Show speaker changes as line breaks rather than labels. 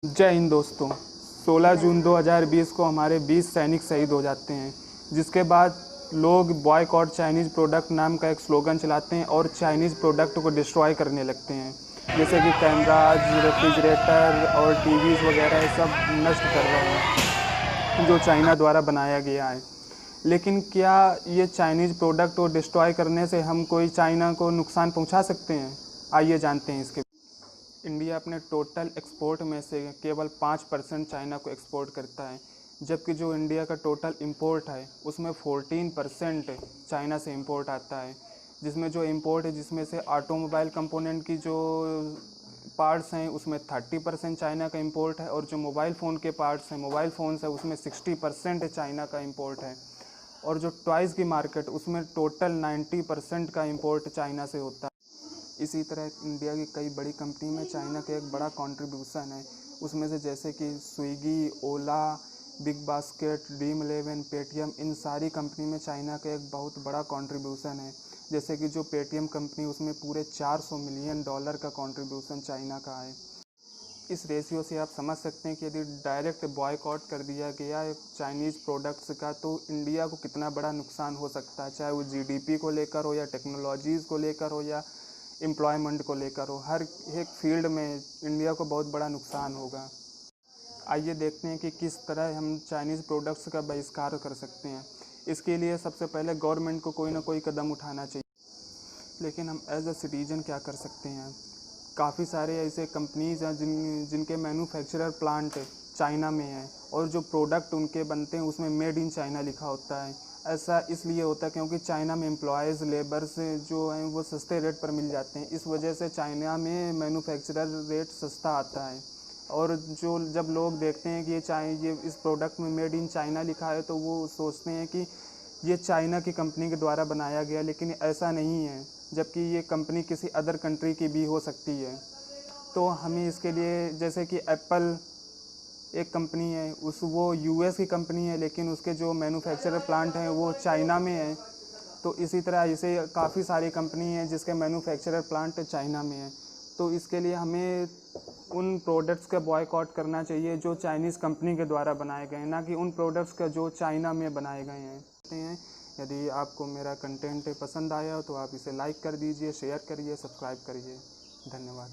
जय हिंद दोस्तों। 16 जून 2020 को हमारे 20 सैनिक शहीद हो जाते हैं, जिसके बाद लोग बॉयकॉट चाइनीज़ प्रोडक्ट नाम का एक स्लोगन चलाते हैं और चाइनीज़ प्रोडक्ट को डिस्ट्रॉय करने लगते हैं, जैसे कि कैमराज, रेफ्रिजरेटर और टीवीज़ वगैरह सब नष्ट कर रहे हैं जो चाइना द्वारा बनाया गया है। लेकिन क्या ये चाइनीज़ प्रोडक्ट को डिस्ट्रॉय करने से हम कोई चाइना को नुकसान पहुंचा सकते हैं? आइए जानते हैं इसके। इंडिया अपने टोटल एक्सपोर्ट में से केवल 5% चाइना को एक्सपोर्ट करता है, जबकि जो इंडिया का टोटल इंपोर्ट है उसमें 14% चाइना से इंपोर्ट आता है। जिसमें जो इंपोर्ट है, जिसमें से ऑटोमोबाइल कंपोनेंट की जो पार्ट्स हैं उसमें 30% चाइना का इंपोर्ट है, और जो मोबाइल फ़ोन के पार्ट्स हैं, मोबाइल फ़ोन्स है, उसमें 60% चाइना का इंपोर्ट है। और जो टॉयज़ की मार्केट, उसमें टोटल 90% का इंपोर्ट चाइना से होता है। इसी तरह इंडिया की कई बड़ी कंपनी में चाइना का एक बड़ा कंट्रीब्यूशन है। उसमें से जैसे कि स्विगी, ओला, बिग बास्केट, ड्रीम11, पेटीएम, इन सारी कंपनी में चाइना का एक बहुत बड़ा कंट्रीब्यूशन है। जैसे कि जो पेटीएम कंपनी, उसमें पूरे $400 मिलियन का कंट्रीब्यूशन चाइना का है। इस रेशियो से आप समझ सकते हैं कि यदि डायरेक्ट बॉयकॉट कर दिया गया है चाइनीज़ प्रोडक्ट्स का, तो इंडिया को कितना बड़ा नुकसान हो सकता है, चाहे वो जीडीपी को लेकर हो, या टेक्नोलॉजीज़ को लेकर हो, या एम्प्लॉयमेंट को लेकर हो। हर एक फील्ड में इंडिया को बहुत बड़ा नुकसान होगा। आइए देखते हैं कि किस तरह हम चाइनीज़ प्रोडक्ट्स का बहिष्कार कर सकते हैं। इसके लिए सबसे पहले गवर्नमेंट को कोई ना कोई कदम उठाना चाहिए। लेकिन हम एज अ सिटीज़न क्या कर सकते हैं? काफ़ी सारे ऐसे कंपनीज़ हैं जिनके मैन्युफैक्चरर प्लांट चाइना में हैं, और जो प्रोडक्ट उनके बनते हैं उसमें मेड इन चाइना लिखा होता है। ऐसा इसलिए होता है क्योंकि चाइना में एम्प्लॉयज़, लेबर्स जो हैं वो सस्ते रेट पर मिल जाते हैं। इस वजह से चाइना में मैन्युफैक्चरर रेट सस्ता आता है। और जब लोग देखते हैं कि ये इस प्रोडक्ट में मेड इन चाइना लिखा है, तो वो सोचते हैं कि ये चाइना की कंपनी के द्वारा बनाया गया, लेकिन ऐसा नहीं है। जबकि ये कंपनी किसी अदर कंट्री की भी हो सकती है। तो हमें इसके लिए, जैसे कि एप्पल एक कंपनी है, वो यूएस की कंपनी है, लेकिन उसके जो मैन्युफैक्चरर प्लांट हैं वो चाइना में है। तो इसी तरह ऐसे काफ़ी सारी कंपनी हैं जिसके मैन्युफैक्चरर प्लांट चाइना में है। तो इसके लिए हमें उन प्रोडक्ट्स का बॉयकॉट करना चाहिए जो चाइनीज़ कंपनी के द्वारा बनाए गए हैं, ना कि उन प्रोडक्ट्स का जो चाइना में बनाए गए हैं। यदि आपको मेरा कंटेंट पसंद आया हो तो आप इसे लाइक कर दीजिए, शेयर करिए, सब्सक्राइब करिए। धन्यवाद।